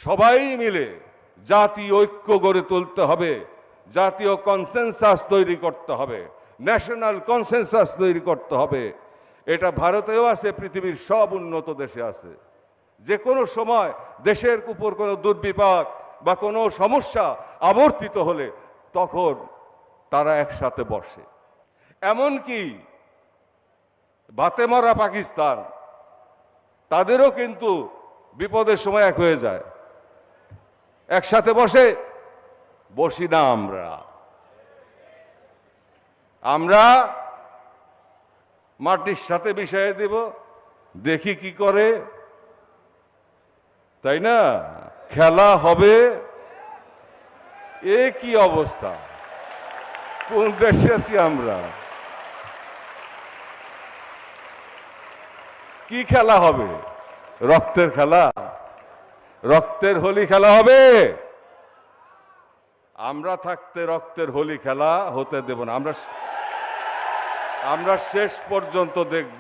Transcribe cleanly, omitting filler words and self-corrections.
সবাই মিলে জাতীয় ঐক্য গড়ে তুলতে হবে, জাতীয় কনসেনসাস তৈরি করতে হবে, ন্যাশনাল কনসেনসাস তৈরি করতে হবে। এটা ভারতেও আছে, পৃথিবীর সব উন্নত দেশে আছে। যে কোনো সময় দেশের উপর কোনো দুর্বিপাক বা কোনো সমস্যা আবর্তিত হলে তখন তারা একসাথে বসে। এমনকি বাতে মারা পাকিস্তান, তাদেরও কিন্তু বিপদের সময় এক হয়ে যায়। একসাথে বসি না আমরা মাটির সাথে মিশিয়ে দেব, দেখি কি করে, তাই না? খেলা হবে। এ কি অবস্থা, কোন দেশে আছি আমরা? কি খেলা হবে? রক্তের খেলা, রক্তের হোলি খেলা হবে? আমরা থাকতে রক্তের হোলি খেলা হতে দেব না। আমরা শেষ পর্যন্ত দেখব।